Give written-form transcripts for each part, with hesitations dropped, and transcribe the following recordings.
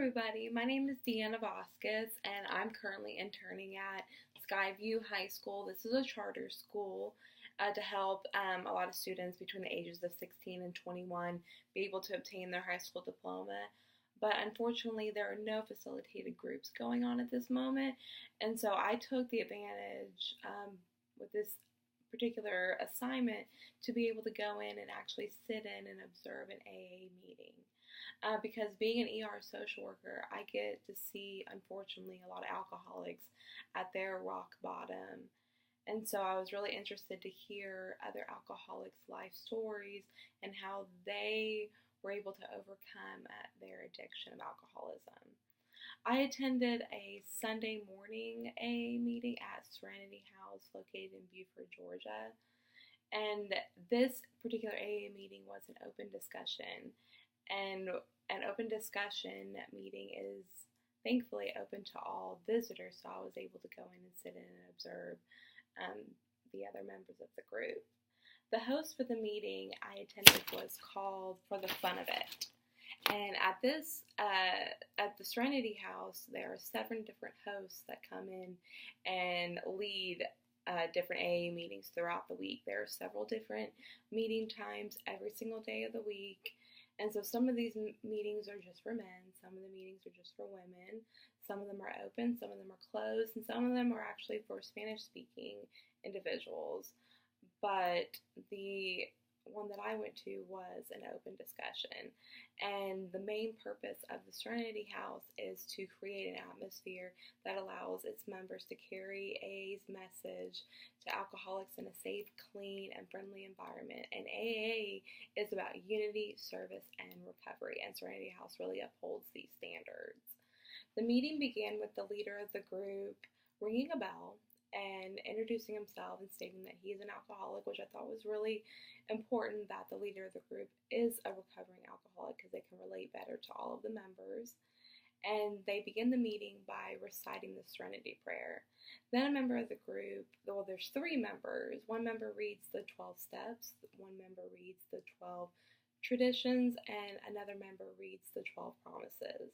everybody, my name is Deanna Vasquez and I'm currently interning at Skyview High School. This is a charter school to help a lot of students between the ages of 16 and 21 be able to obtain their high school diploma. But unfortunately, there are no facilitated groups going on at this moment, and so I took the advantage with this particular assignment to be able to go in and actually sit in and observe an AA meeting. Because being an ER social worker, I get to see, unfortunately, a lot of alcoholics at their rock bottom. And so I was really interested to hear other alcoholics' life stories and how they were able to overcome their addiction of alcoholism. I attended a Sunday morning AA meeting at Serenity House located in Buford, Georgia. And this particular AA meeting was an open discussion. And an open discussion meeting is thankfully open to all visitors, so I was able to go in and sit in and observe the other members of the group. The host for the meeting I attended was called For the Fun of It. And at the Serenity House, there are 7 different hosts that come in and lead different AA meetings throughout the week. There are several different meeting times every single day of the week. And so some of these meetings are just for men, some of the meetings are just for women, some of them are open, some of them are closed, and some of them are actually for Spanish-speaking individuals. But the one that I went to was an open discussion. And the main purpose of the Serenity House is to create an atmosphere that allows its members to carry AA's message to alcoholics in a safe, clean, and friendly environment. And AA is about unity, service, and recovery, and Serenity House really upholds these standards. The meeting began with the leader of the group ringing a bell and introducing himself and stating that he is an alcoholic, which I thought was really important, that the leader of the group is a recovering alcoholic because they can relate better to all of the members. And they begin the meeting by reciting the Serenity Prayer. Then a member of the group, well, there's 3 members. One member reads the 12 steps, one member reads the 12 traditions, and another member reads the 12 promises.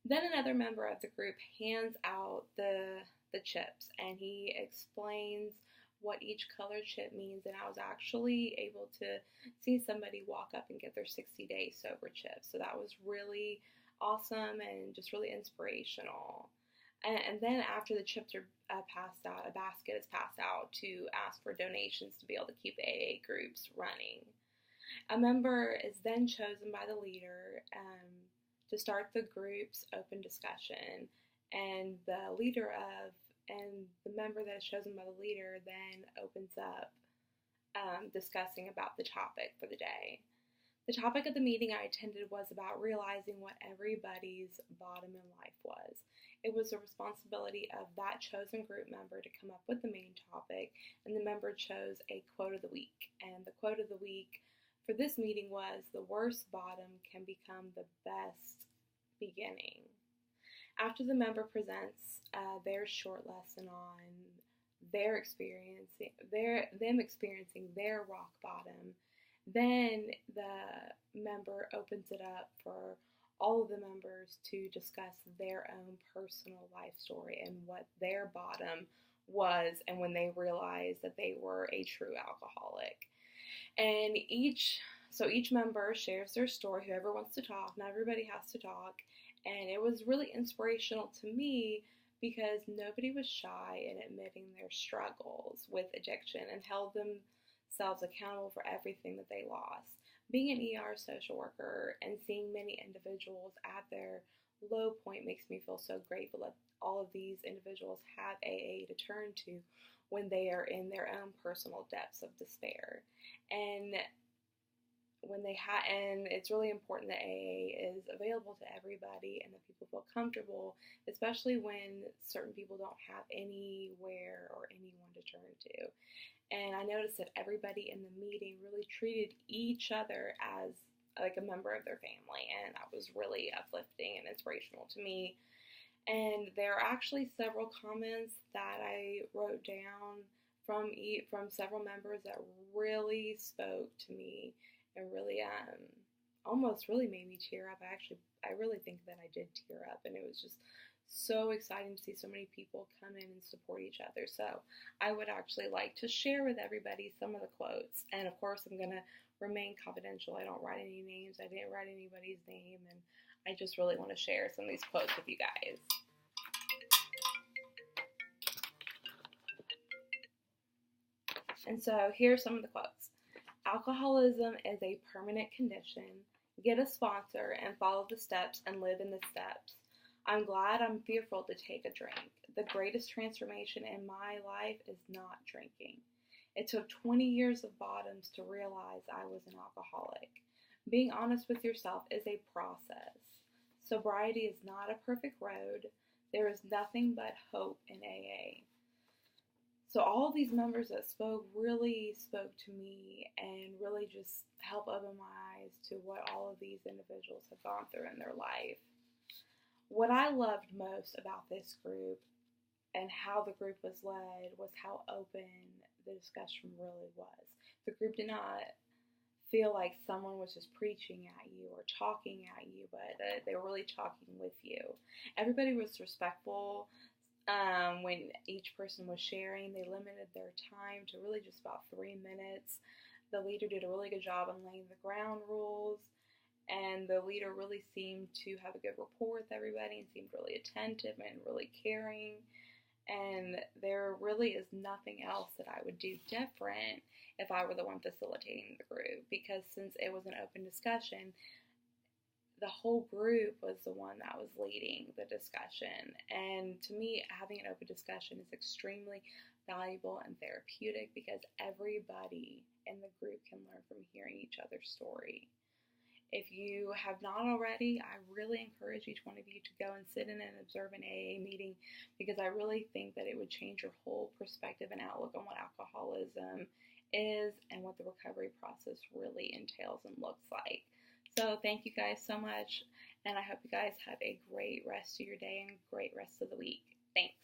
Then another member of the group hands out the chips, and he explains what each color chip means, and I was actually able to see somebody walk up and get their 60-day sober chip. So that was really awesome and just really inspirational. And then after the chips are passed out, a basket is passed out to ask for donations to be able to keep AA groups running. A member is then chosen by the leader to start the group's open discussion, and the member that is chosen by the leader then opens up discussing about the topic for the day. The topic of the meeting I attended was about realizing what everybody's bottom in life was. It was the responsibility of that chosen group member to come up with the main topic, and the member chose a quote of the week. And the quote of the week for this meeting was, "The worst bottom can become the best beginning." After the member presents their short lesson on them experiencing their rock bottom, then the member opens it up for all of the members to discuss their own personal life story and what their bottom was and when they realized that they were a true alcoholic. And each member shares their story, whoever wants to talk. Not everybody has to talk. And it was really inspirational to me because nobody was shy in admitting their struggles with addiction and held themselves accountable for everything that they lost. Being an ER social worker and seeing many individuals at their low point makes me feel so grateful that all of these individuals have AA to turn to when they are in their own personal depths of despair. And it's really important that AA is available to everybody and that people feel comfortable, especially when certain people don't have anywhere or anyone to turn to. And I noticed that everybody in the meeting really treated each other as like a member of their family, and that was really uplifting and inspirational to me. And there are actually several comments that I wrote down from several members that really spoke to me and really almost really made me tear up. I actually I really think that I did tear up, and it was just so exciting to see so many people come in and support each other. So I would actually like to share with everybody some of the quotes. And of course, I'm going to remain confidential. I don't write any names. I didn't write anybody's name. And I just really want to share some of these quotes with you guys. And so here's some of the quotes. Alcoholism is a permanent condition. Get a sponsor and follow the steps and live in the steps. I'm glad I'm fearful to take a drink. The greatest transformation in my life is not drinking. It took 20 years of bottoms to realize I was an alcoholic. Being honest with yourself is a process. Sobriety is not a perfect road. There is nothing but hope in AA. So all of these members that spoke really spoke to me and really just helped open my eyes to what all of these individuals have gone through in their life. What I loved most about this group and how the group was led was how open the discussion really was. The group did not feel like someone was just preaching at you or talking at you, but they were really talking with you. Everybody was respectful. When each person was sharing, they limited their time to really just about 3 minutes. The leader did a really good job on laying the ground rules, and the leader really seemed to have a good rapport with everybody and seemed really attentive and really caring. And there really is nothing else that I would do different if I were the one facilitating the group, because since it was an open discussion, the whole group was the one that was leading the discussion. And to me, having an open discussion is extremely valuable and therapeutic because everybody in the group can learn from hearing each other's story. If you have not already, I really encourage each one of you to go and sit in and observe an AA meeting, because I really think that it would change your whole perspective and outlook on what alcoholism is and what the recovery process really entails and looks like. So thank you guys so much, and I hope you guys have a great rest of your day and great rest of the week. Thanks.